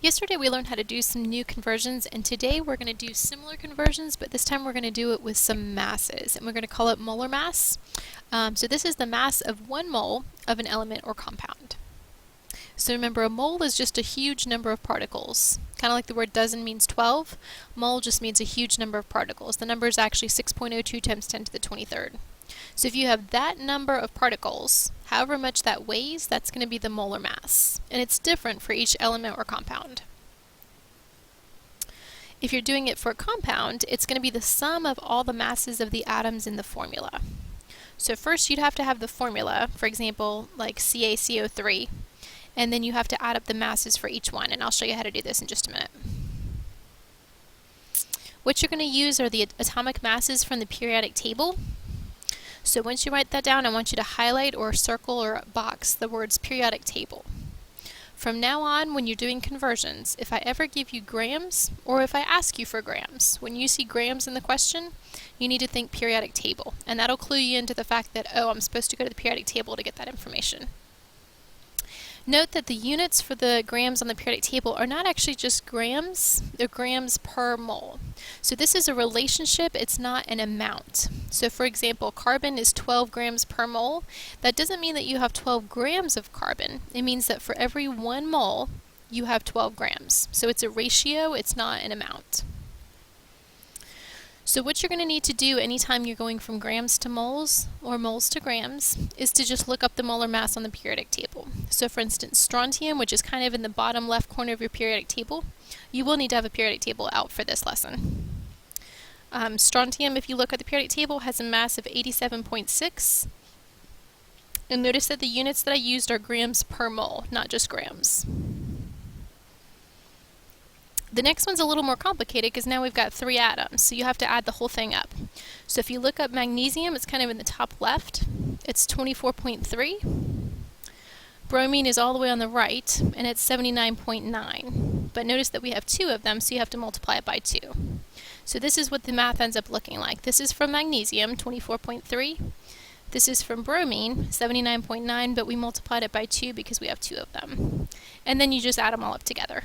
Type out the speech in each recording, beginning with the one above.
Yesterday we learned how to do some new conversions, and today we're going to do similar conversions, but this time we're going to do it with some masses, and we're going to call it molar mass. So this is the mass of 1 mole of an element or compound. So remember, a mole is just a huge number of particles. Kind of like the word dozen means 12, mole just means a huge number of particles. The number is actually 6.02 times 10 to the 23rd. So if you have that number of particles, however much that weighs, that's going to be the molar mass. And it's different for each element or compound. If you're doing it for a compound, it's going to be the sum of all the masses of the atoms in the formula. So first you'd have to have the formula, for example, like CaCO3, and then you have to add up the masses for each one, and I'll show you how to do this in just a minute. What you're going to use are the atomic masses from the periodic table. So once you write that down, I want you to highlight or circle or box the words periodic table. From now on, when you're doing conversions, if I ever give you grams, or if I ask you for grams, when you see grams in the question, you need to think periodic table. And that'll clue you into the fact that, oh, I'm supposed to go to the periodic table to get that information. Note that the units for the grams on the periodic table are not actually just grams, they're grams per mole. So this is a relationship, it's not an amount. So for example, carbon is 12 grams per mole. That doesn't mean that you have 12 grams of carbon. It means that for every 1 mole, you have 12 grams. So it's a ratio, it's not an amount. So what you're going to need to do anytime you're going from grams to moles or moles to grams is to just look up the molar mass on the periodic table. So for instance, strontium, which is kind of in the bottom left corner of your periodic table, you will need to have a periodic table out for this lesson. Strontium, if you look at the periodic table, has a mass of 87.6. And notice that the units that I used are grams per mole, not just grams. The next one's a little more complicated because now we've got 3 atoms, so you have to add the whole thing up. So if you look up magnesium, it's kind of in the top left. It's 24.3. Bromine is all the way on the right, and it's 79.9. But notice that we have 2 of them, so you have to multiply it by 2. So this is what the math ends up looking like. This is from magnesium, 24.3. This is from bromine, 79.9, but we multiplied it by 2 because we have 2 of them. And then you just add them all up together.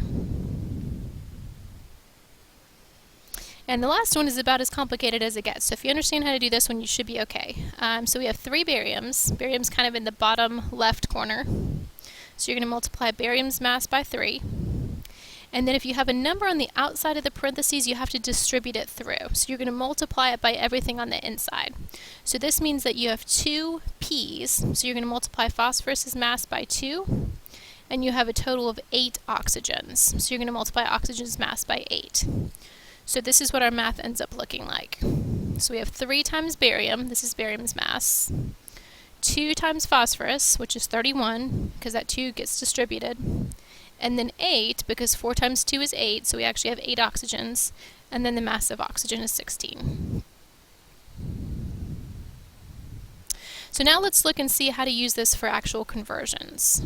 And the last one is about as complicated as it gets. So if you understand how to do this one, you should be okay. So we have 3 bariums. Barium's kind of in the bottom left corner. So you're going to multiply barium's mass by 3. And then if you have a number on the outside of the parentheses, you have to distribute it through. So you're going to multiply it by everything on the inside. So this means that you have 2 P's. So you're going to multiply phosphorus's mass by 2. And you have a total of 8 oxygens. So you're going to multiply oxygen's mass by 8. So this is what our math ends up looking like. So we have 3 times barium, this is barium's mass, 2 times phosphorus, which is 31, because that 2 gets distributed, and then 8, because 4 times 2 is 8, so we actually have 8 oxygens, and then the mass of oxygen is 16. So now let's look and see how to use this for actual conversions.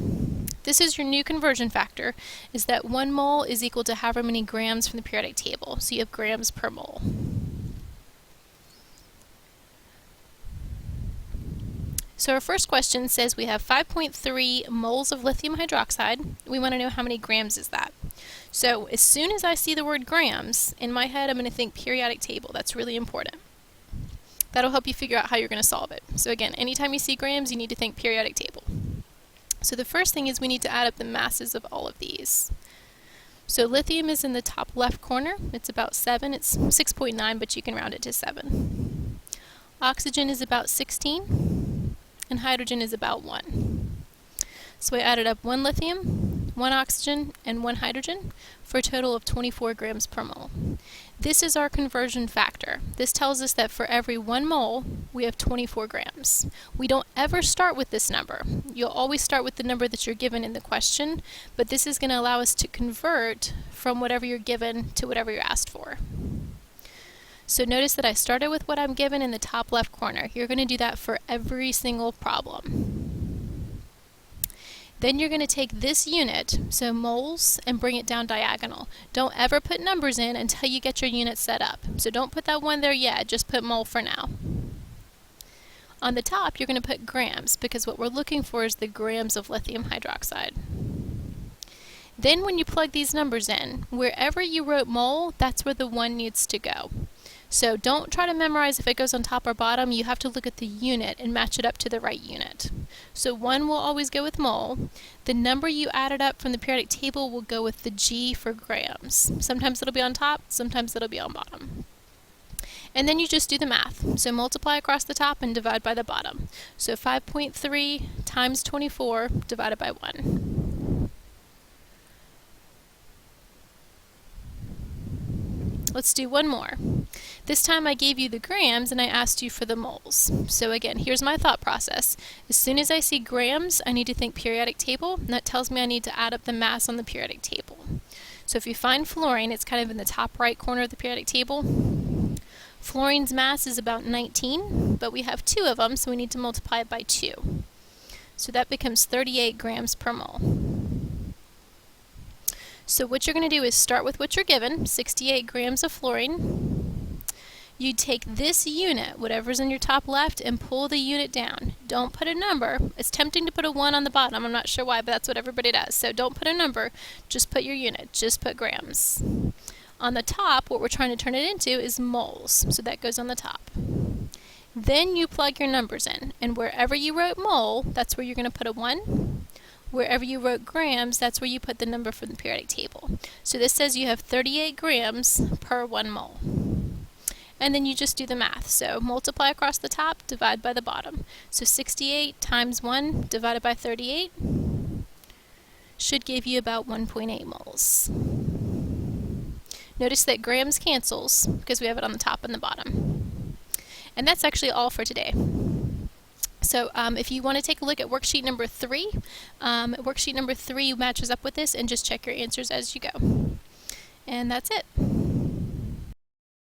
This is your new conversion factor, is that 1 mole is equal to however many grams from the periodic table. So you have grams per mole. So our first question says we have 5.3 moles of lithium hydroxide. We want to know how many grams is that. So as soon as I see the word grams, in my head I'm going to think periodic table. That's really important. That'll help you figure out how you're going to solve it. So again, anytime you see grams, you need to think periodic table. So the first thing is we need to add up the masses of all of these. So lithium is in the top left corner. It's about 7. It's 6.9, but you can round it to 7. Oxygen is about 16, and hydrogen is about 1. So we added up 1 lithium, 1 oxygen, and 1 hydrogen for a total of 24 grams per mole. This is our conversion factor. This tells us that for every 1 mole, we have 24 grams. We don't ever start with this number. You'll always start with the number that you're given in the question, but this is going to allow us to convert from whatever you're given to whatever you're asked for. So notice that I started with what I'm given in the top left corner. You're going to do that for every single problem. Then you're going to take this unit, so moles, and bring it down diagonal. Don't ever put numbers in until you get your unit set up. So don't put that 1 there yet, just put mole for now. On the top, you're going to put grams, because what we're looking for is the grams of lithium hydroxide. Then when you plug these numbers in, wherever you wrote mole, that's where the 1 needs to go. So don't try to memorize if it goes on top or bottom. You have to look at the unit and match it up to the right unit. So 1 will always go with mole. The number you added up from the periodic table will go with the G for grams. Sometimes it'll be on top, sometimes it'll be on bottom. And then you just do the math. So multiply across the top and divide by the bottom. So 5.3 times 24 divided by 1. Let's do one more. This time I gave you the grams and I asked you for the moles. So again, here's my thought process. As soon as I see grams, I need to think periodic table, and that tells me I need to add up the mass on the periodic table. So if you find fluorine, it's kind of in the top right corner of the periodic table. Fluorine's mass is about 19, but we have 2 of them, so we need to multiply it by 2. So that becomes 38 grams per mole. So what you're going to do is start with what you're given, 68 grams of fluorine. You take this unit, whatever's in your top left, and pull the unit down. Don't put a number. It's tempting to put a 1 on the bottom. I'm not sure why, but that's what everybody does. So don't put a number. Just put your unit. Just put grams. On the top, what we're trying to turn it into is moles. So that goes on the top. Then you plug your numbers in. And wherever you wrote mole, that's where you're going to put a 1. Wherever you wrote grams, that's where you put the number from the periodic table. So this says you have 38 grams per 1 mole. And then you just do the math. So multiply across the top, divide by the bottom. So 68 times 1 divided by 38 should give you about 1.8 moles. Notice that grams cancels because we have it on the top and the bottom. And that's actually all for today. So if you want to take a look at worksheet number 3, worksheet number 3 matches up with this, and just check your answers as you go. And that's it.